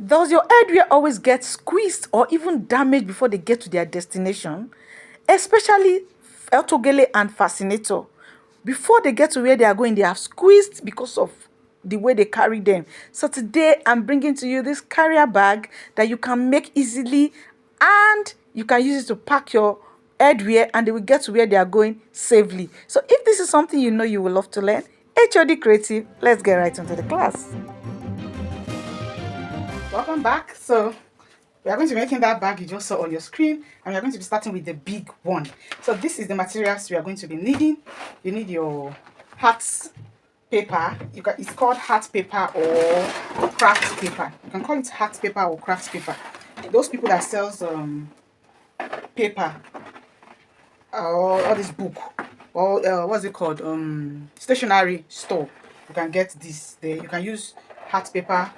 Does your headwear always get squeezed or even damaged before they get to their destination? Especially Autogele and Fascinator. Before they get to where they are going, they have squeezed because of the way they carry them. So today I'm bringing to you this carrier bag that you can make easily, and you can use it to pack your headwear and they will get to where they are going safely. So if this is something you know you will love to learn, HOD Creative, let's get right into the class. Welcome back. So we are going to be making that bag you just saw on your screen, and we are going to be starting with the big one. So this is the materials we are going to be needing. You need your heart paper. It's called heart paper or craft paper. You can call it heart paper or craft paper. Those people that sells paper or this book or what's it called, stationery store, you can get this there. You can use heart paper,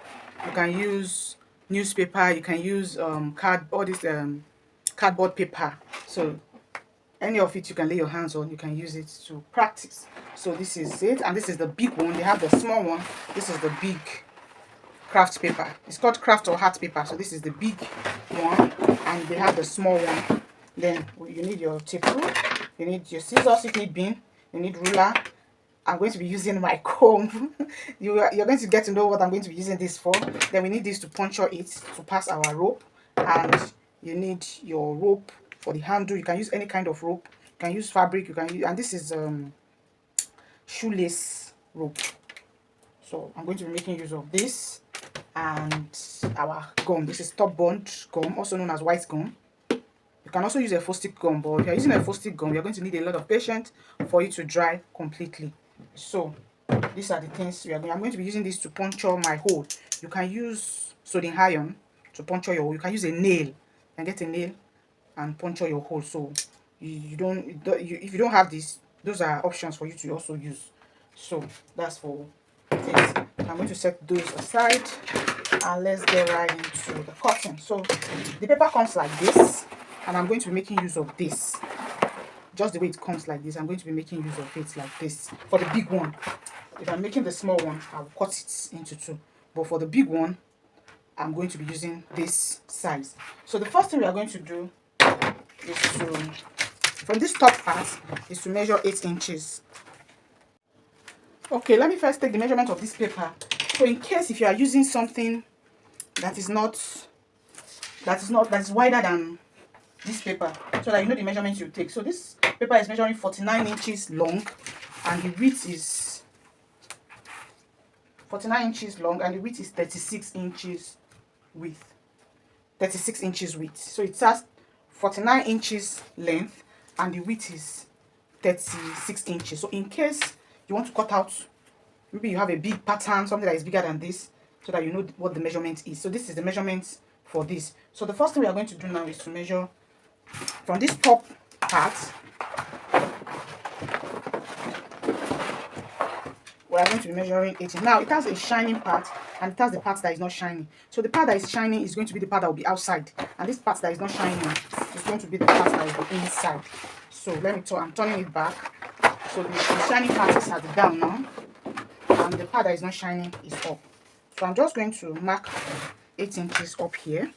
you can use newspaper, you can use all this cardboard paper. So any of it you can lay your hands on, you can use it to practice. So this is it, and this is the big one. They have the small one. This is the big craft paper. It's called craft or heart paper. So this is the big one, and they have the small one. Then you need your tape rule, you need your scissors, you need bin, you need ruler. I'm going to be using my comb. You're going to get to know what I'm going to be using this for. Then we need this to puncture it to pass our rope, and you need your rope for the handle. You can use any kind of rope. You can use fabric. You can use, and this is shoelace rope. So I'm going to be making use of this and our gum. This is top bond gum, also known as white gum. You can also use a stick gum, but if you're using a stick gum, you're going to need a lot of patience for it to dry completely. So these are the things we are going. I'm going to be using this to puncture my hole. You can use soldering iron to puncture your hole. You can use a nail. You can get a nail and puncture your hole. So if you don't have this, those are options for you to also use. So that's for this. I'm going to set those aside, and let's get right into the cutting. So the paper comes like this, and I'm going to be making use of this. Just the way it comes like this, I'm going to be making use of it like this for the big one. If I'm making the small one, I'll cut it into two. But for the big one, I'm going to be using this size. So the first thing we are going to do is from this top part, is to measure 8 inches. Okay, let me first take the measurement of this paper. So in case if you are using something that is wider than this paper, so that you know the measurements you take. So this paper is measuring 49 inches long, and the width is 49 inches long, and the width is 36 inches width. 36 inches width. So it has 49 inches length, and the width is 36 inches. So in case you want to cut out, maybe you have a big pattern, something that is bigger than this, so that you know what the measurement is. So this is the measurement for this. So the first thing we are going to do now is to measure from this top part. We are going to be measuring 18. Now it has a shining part, and it has the part that is not shining. So the part that is shining is going to be the part that will be outside, and this part that is not shining is going to be the part that will be inside. So I'm turning it back. So the shining part is at the down now, and the part that is not shining is up. So I'm just going to mark 8 inches up here.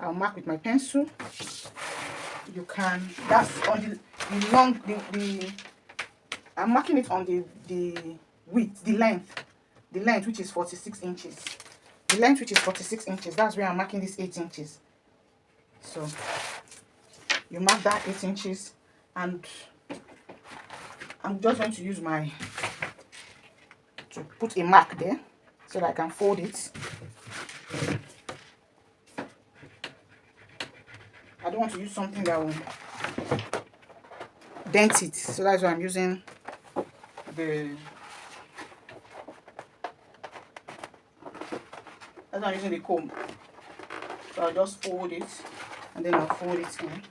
I'll mark with my pencil. You can, that's on I'm marking it on the width, the length which is 46 inches. The length which is 46 inches, that's where I'm marking this 8 inches. So you mark that 8 inches, and I'm just going to use to put a mark there so that I can fold it. I don't want to use something that will dent it, so that's why I'm using the comb. So I'll just fold it, and then I'll fold it in.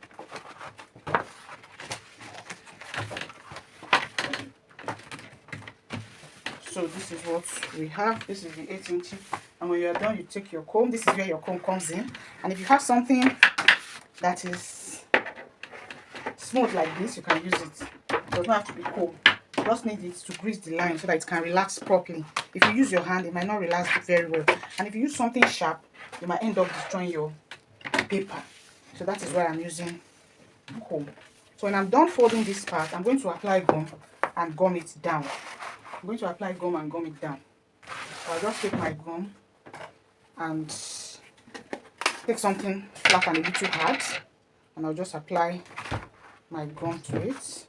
So this is what we have. This is the 8 inches, and when you are done, you take your comb. This is where your comb comes in, and if you have something that is smooth like this, you can use it. It does not have to be comb. just need it to grease the line so that it can relax properly. If you use your hand, it might not relax very well, and if you use something sharp, you might end up destroying your paper. So that is why I'm using comb. So when I'm done folding this part, I'm going to apply gum and gum it down. I'm going to apply gum and gum it down. So I'll just take my gum and take something flat and a little hard, and I'll just apply my gum to it.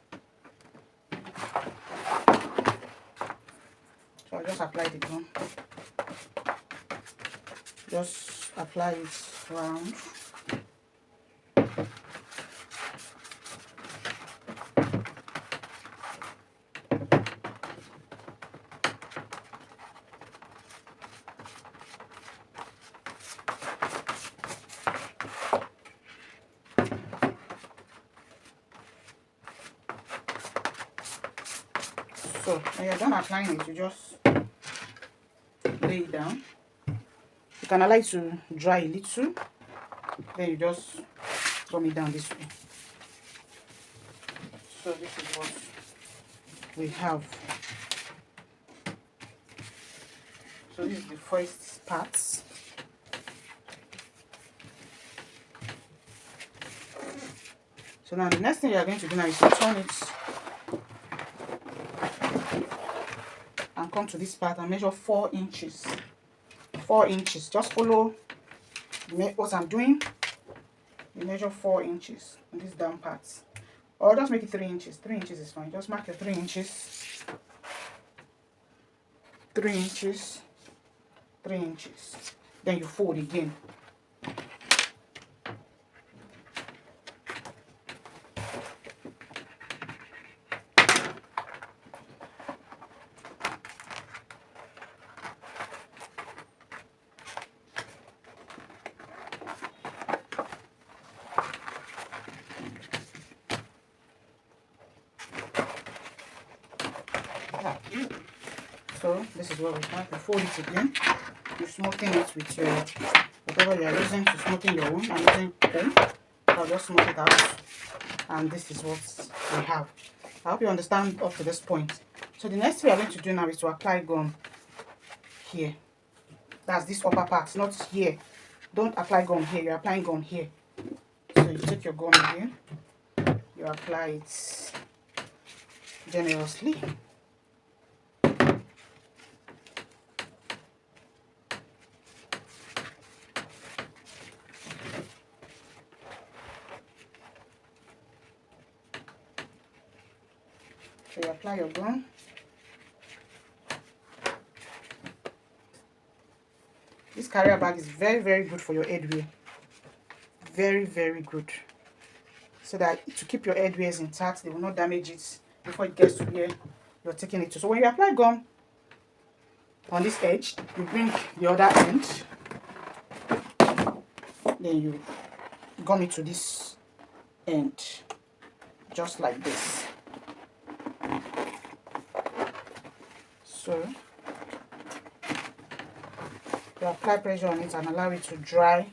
So I'll just apply the gum. Just apply it round. So when you're done applying it, you just lay it down. You can allow it to dry a little, then you just gum it down this way. So this is what we have. So this is the first part. So now the next thing you are going to do now is to turn it and come to this part and measure 4 inches. 4 inches. Just follow what I'm doing. You measure 4 inches on this down part, or just make it 3 inches. 3 inches is fine. Just mark your 3 inches. 3 inches. 3 inches. Then you fold again. So this is what we have. You fold it again. You smoothen it with your whatever you are using to smoothen your wound. I'm using comb. I'll just smooth it out. And this is what we have. I hope you understand up to this point. So the next thing we are going to do now is to apply gum here. That's this upper part, not here. Don't apply gum here. You're applying gum here. So you take your gum again. You apply it generously. So you apply your gum. This carrier bag is very, very good for your headwear. Very, very good. So that to keep your headwears intact, they will not damage it before it gets to where you're taking it to. So when you apply gum on this edge, you bring the other end. Then you gum it to this end. Just like this. So you apply pressure on it and allow it to dry.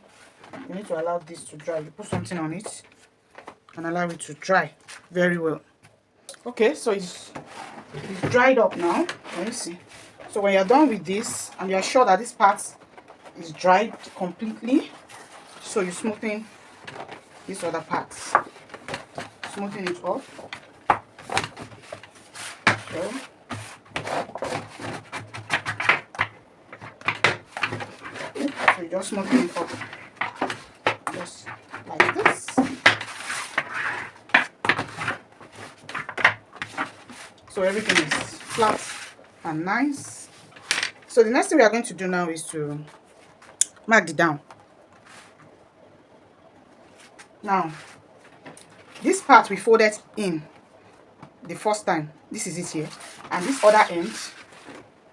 You need to allow this to dry. You put something on it and allow it to dry very well. Okay, so it's dried up now. Let me see. So when you're done with this and you're sure that this part is dried completely, so you smoothen this other part. Smoothing it up. So you just smoothen it up. Just like this. So everything is flat and nice. So the next thing we are going to do now is to mark the down. Now, this part we folded in the first time. This is it here, and this other end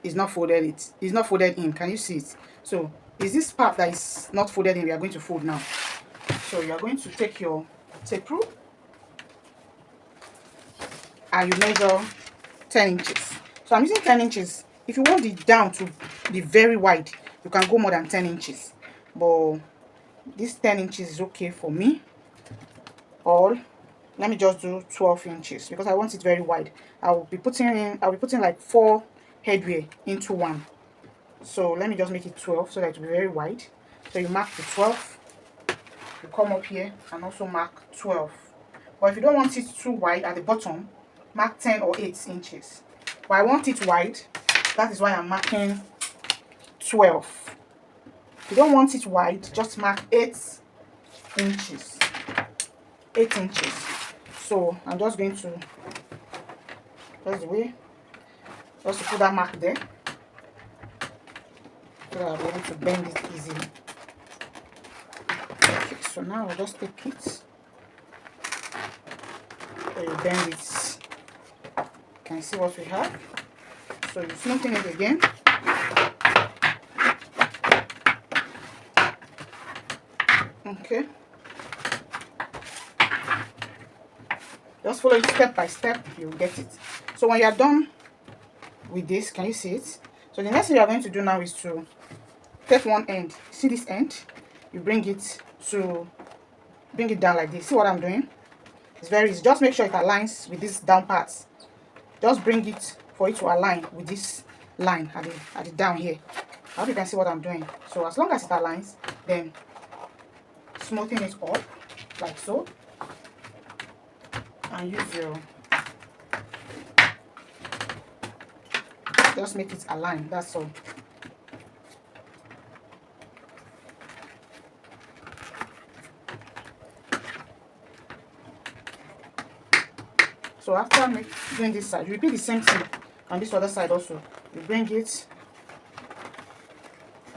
is not folded. It is not folded in. Can you see it? So is this part that is not folded in we are going to fold now. So you are going to take your tape rule and you measure 10 inches. So I'm using 10 inches. If you want the down to be very wide, you can go more than 10 inches. But this 10 inches is okay for me. All Let me just do 12 inches because I want it very wide. I'll be putting like 4 headwear into one. So let me just make it 12 so that it will be very wide. So you mark the 12, you come up here and also mark 12. But if you don't want it too wide at the bottom, mark 10 or 8 inches. But I want it wide, that is why I'm marking 12. If you don't want it wide, just mark 8 inches. 8 inches. So I'm just going to, that's the way, just to put that mark there, so that I'll be able to bend it easily. Okay, so now I'll just take it, so you bend it. You can see what we have. So you smoothing it again. Okay. Just follow it step by step, you'll get it. So when you're done with this, can you see it? So the next thing you're going to do now is to take one end. See this end? You bring it down like this. See what I'm doing? It's very easy. Just make sure it aligns with this down parts. Just bring it for it to align with this line at the down here. I hope you can see what I'm doing. So as long as it aligns, then smoothing it up like so, and use your, just make it align, that's all. So after doing this side, you repeat the same thing on this other side also. You bring it,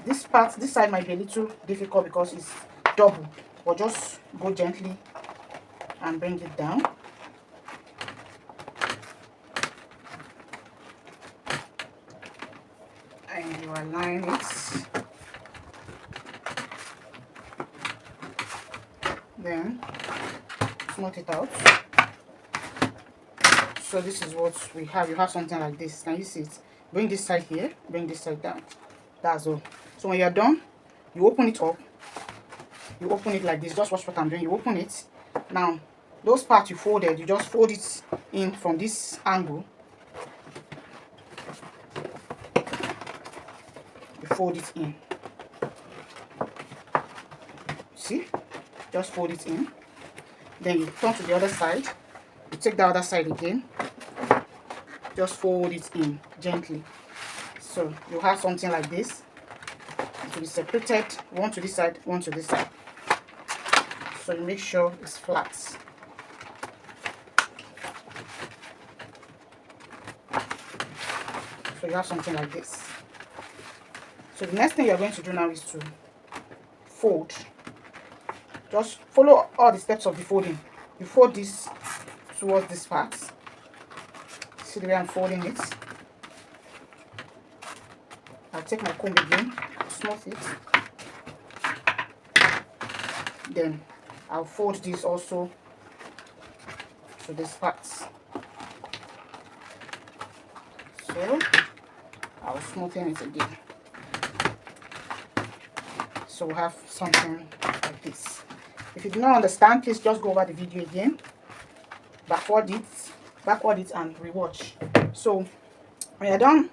this side might be a little difficult because it's double, but just go gently and bring it down. And you align it. Then smooth it out. So this is what we have. You have something like this. Can you see it? Bring this side here, bring this side down. That's all. So when you're done, you open it up. You open it like this. Just watch what I'm doing. You open it. Now, those parts you folded, you just fold it in from this angle. You fold it in. See? Just fold it in. Then you turn to the other side. You take the other side again. Just fold it in gently. So you have something like this. It will be separated, one to this side, one to this side. So you make sure it's flat. So you have something like this. So the next thing you're going to do now is to fold. Just follow all the steps of the folding. You fold this towards this part. See the way I'm folding it? I'll take my comb again, smooth it. Then I'll fold this also to this part. So I'll smoothen it again. So we have something like this. If you do not understand, please just go over the video again, backward it and rewatch. So when you're done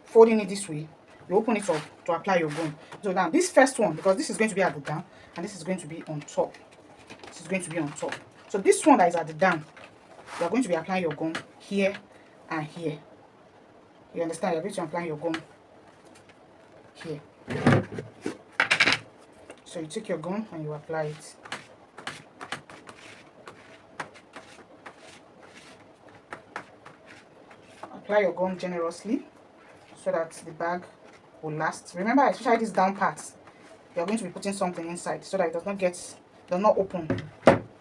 folding it this way, you open it up to apply your gum. So now this first one, because this is going to be at the down and this is going to be on top. This is going to be on top. So this one that is at the down, you are going to be applying your gum here and here. You understand? You're going to apply your gum here. So you take your gum and you apply it. Apply your gum generously so that the bag will last. Remember, especially these down parts, you're going to be putting something inside so that it does not open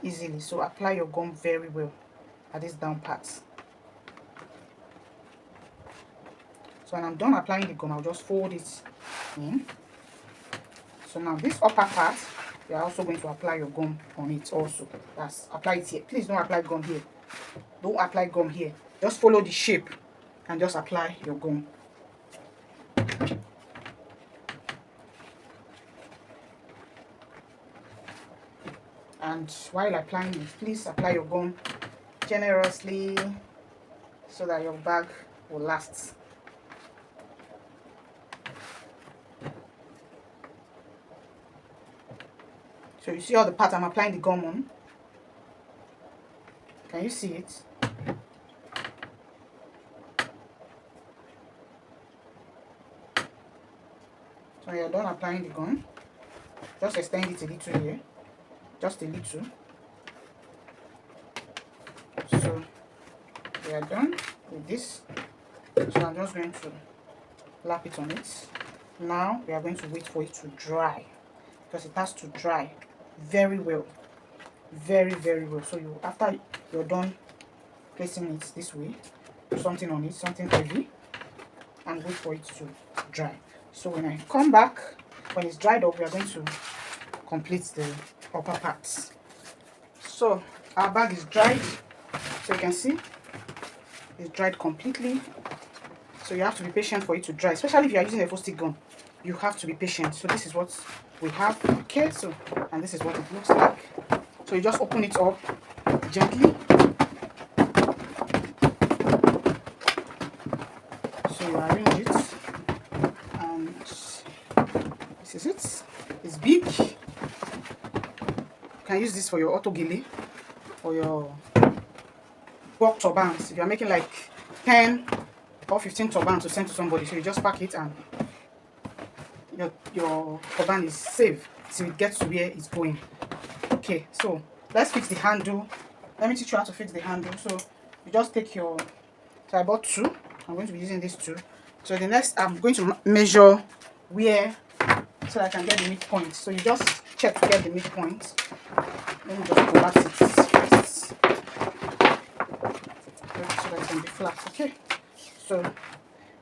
easily. So apply your gum very well at these down parts. So when I'm done applying the gum, I'll just fold it in. So now this upper part, you are also going to apply your gum on it also. That's apply it here. Please don't apply gum here. Don't apply gum here. Just follow the shape and just apply your gum. And while applying it, please apply your gum generously so that your bag will last. So you see all the part I'm applying the gum on? Can you see it? So you're done applying the gum. Just extend it a little here. Just a little. So we are done with this. So I'm just going to lap it on it. Now we are going to wait for it to dry, because it has to dry very well. Very, very well. So you, after you're done placing it this way, put something on it, something heavy, and wait for it to dry. So when I come back, when it's dried up, we are going to complete the upper parts. So our bag is dried. So you can see it's dried completely. So you have to be patient for it to dry, especially if you are using a stick gun. You have to be patient. So this is what we have. Okay, so and this is what it looks like. So you just open it up gently. So you arrange it, and this is it. It's big. You can use this for your Autogele or your bulk turbans. If you are making like 10 or 15 turbans to send to somebody, so you just pack it and your turban is safe till it gets to where it's going. Okay, so let's fix the handle. Let me teach you how to fix the handle. So you just take your, so I bought two. I'm going to be using these two. So the next, I'm going to measure where, so I can get the midpoint. So you just check to get the midpoint. Let me just collapse it first, so that it can be flat. Okay, so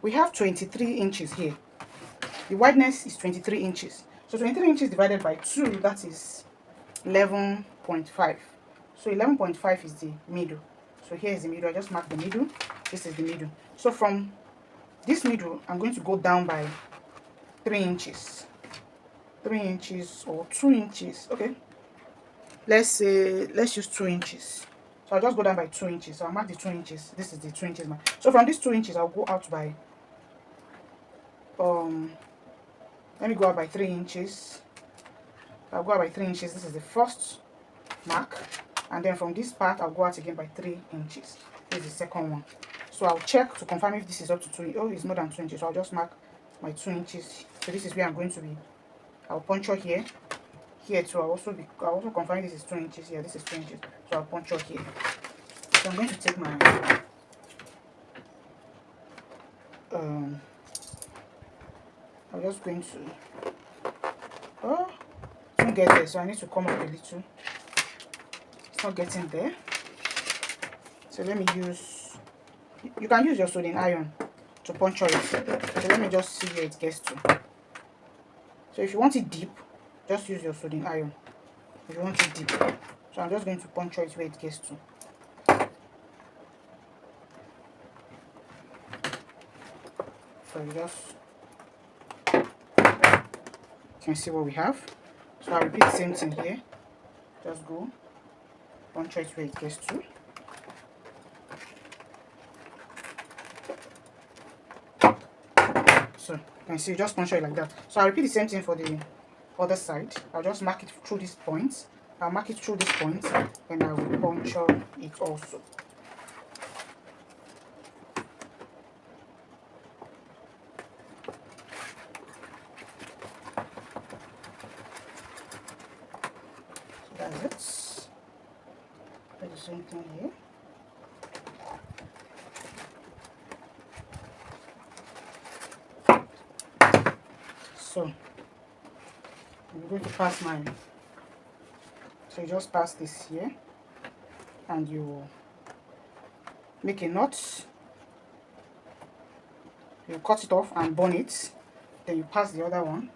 we have 23 inches here. The wideness is 23 inches. So 23 inches divided by 2, that is 11.5. So 11.5 is the middle. So here is the middle. I just mark the middle. This is the middle. So from this middle, I'm going to go down by 3 inches. 3 inches or 2 inches. Okay. Let's use 2 inches. So I'll just go down by 2 inches. So I'll mark the 2 inches. This is the 2 inches mark. So from these 2 inches, I'll go out by let me go out by 3 inches. I'll go out by 3 inches. This is the first mark. And then from this part, I'll go out again by 3 inches. This is the second one. So I'll check to confirm if this is up to 2. Oh, it's more than 2 inches. So I'll just mark my 2 inches. So this is where I'm going to be. I'll puncture here. Here too. I'll also confirm this is 2 inches. Here, this is 2 inches. So I'll puncture here. So I'm going to take my I'm just going to don't get there, so I need to come up a little. It's not getting there. So let me use, you can use your soldering iron to puncture it. So let me just see where it gets to. So if you want it deep, just use your soldering iron. If you want it deep. So I'm just going to puncture it where it gets to. So you just can see what we have. So I'll repeat the same thing here. Just go puncture it where it gets to. So you can see, just puncture it like that. So I'll repeat the same thing for the other side. I'll just mark it through this point. I'll mark it through this point, and I will puncture it also. That's it. Do the same thing here. So I'm going to pass mine. So you just pass this here, and you make a knot. You cut it off and burn it. Then you pass the other one.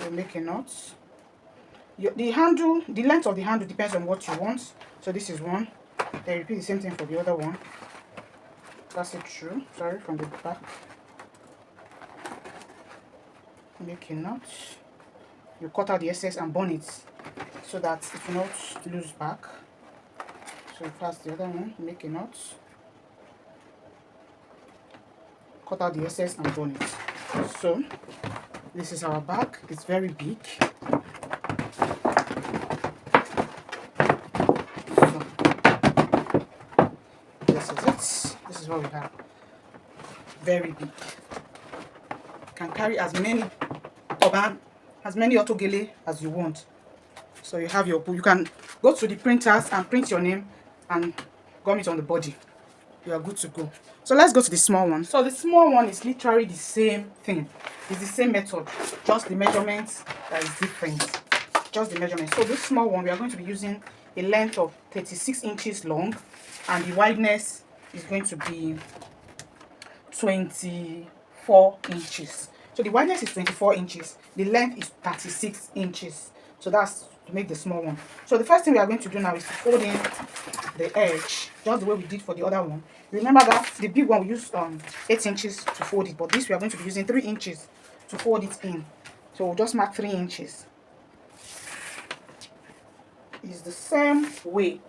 You make a knot. The handle, the length of the handle depends on what you want. So this is one. Then repeat the same thing for the other one. Pass it through. Sorry, from the back. Make a knot. you cut out the excess and burn it so that it will not lose back. So you pass the other one, make a knot, cut out the excess and burn it. So this is our bag. It's very big. So this is it. This is what we have. Very big. Can carry as many turban, as many autogele as you want. So you have your, you can go to the printers and print your name and gum it on the body. You are good to go. So let's go to the small one. So the small one is literally the same thing. It's the same method, just the measurements that is different. Just the measurement. So this small one, we are going to be using a length of 36 inches long, and the wideness is going to be 24 inches. So the wideness is 24 inches, the length is 36 inches. So that's to make the small one. So the first thing we are going to do now is to fold in the edge, just the way we did for the other one. Remember that the big one we used 8 inches to fold it, but this we are going to be using 3 inches to fold it in. So we'll just mark 3 inches. It's the same way.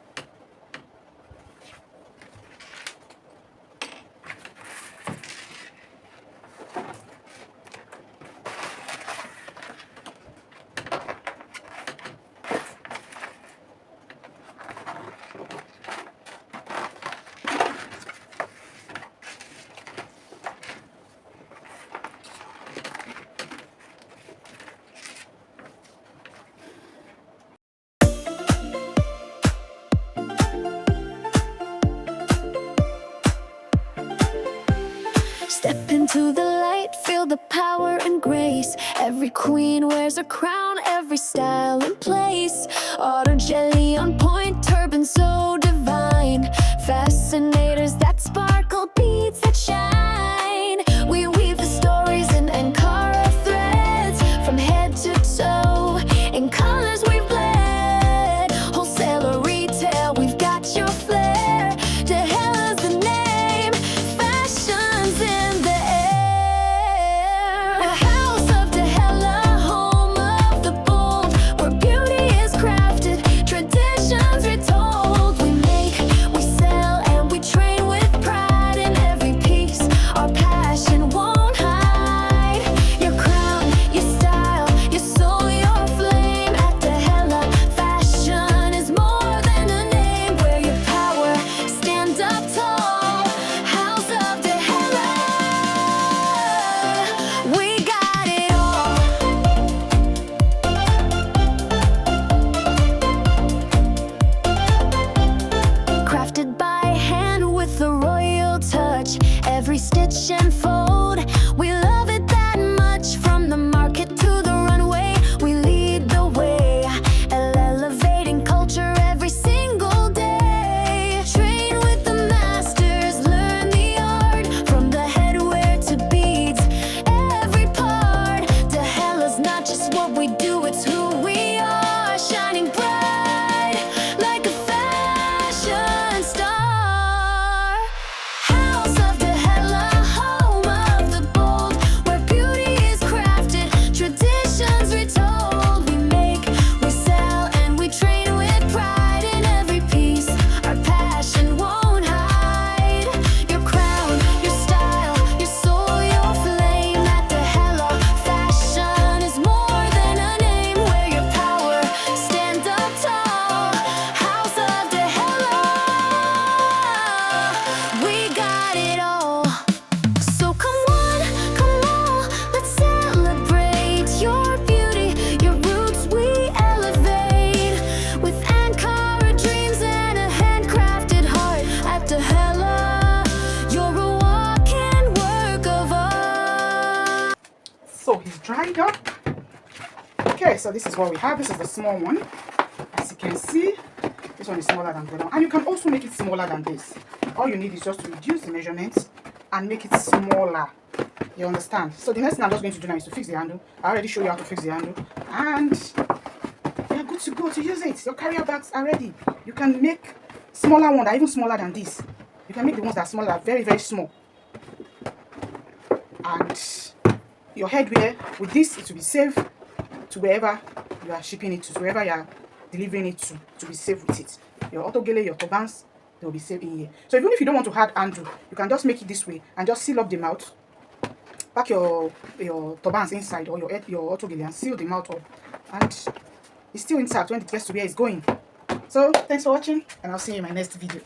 Step into the light, feel the power and grace. Every queen wears a crown, every style in place. Autogele on point, turbans so divine. Fascinators that sparkle, beads that shine. We weave the stories and Cara threads from head to toe. In colors we've bled, wholesale or retail, we've got your flair. Dehella's the name, fashion's in the air. The house of Dehella, home of the bold, where beauty is crafted, traditions retold. We make, we sell, and we train with pride in every piece. Our passion won't hide. Your crown, your style, your soul, your flame. At Dehella, fashion is more than a name. Wear your power, stand up tall. House of Dehella, we got it all. Crafted by hand with a royal touch, every stitch and fold. We love it that much. From the market to the runway, we lead the way, elevating culture every single day. Train with the masters, learn the art, from the headwear to beads, every part. Dehella's not just what we do, it's who we are. Shining bright like a fashion star. House of Dehella, home of the bold, where beauty is crafted, traditions retold. We make, we sell, and we train with pride in every piece. Our passion won't hide. Your crown, your style, your soul, your flame. At Dehella, fashion is more than a name. Wear your power, stand up tall. House of Dehella, we got it all. So come on, come on, let's celebrate your beauty, your roots we elevate. With Ankara dreams and a handcrafted heart. At Dehella, you're a walking work of art. So he's dried up. Okay, so this is what we have. This is the small one. As you can see, this one is smaller than the other one. And you can also make it smaller than this. All you need is just to reduce the measurements and make it smaller. You understand? So the next thing I'm just going to do now is to fix the handle. I already showed you how to fix the handle. And you're good to go to use it. Your carrier bags are ready. You can make smaller ones that are even smaller than this. You can make the ones that are smaller, very, very small. And your headwear, with this, it will be safe. to wherever you are shipping it to wherever you are delivering it to be safe with it. Your Autogele, your Turbans, they will be safe in here. So even if you don't want to add handle, you can just make it this way and just seal up the mouth. Pack your Turbans inside, or your Autogele, and seal the mouth up, and it's still intact when it gets to where it's going. So thanks for watching, and I'll see you in my next video.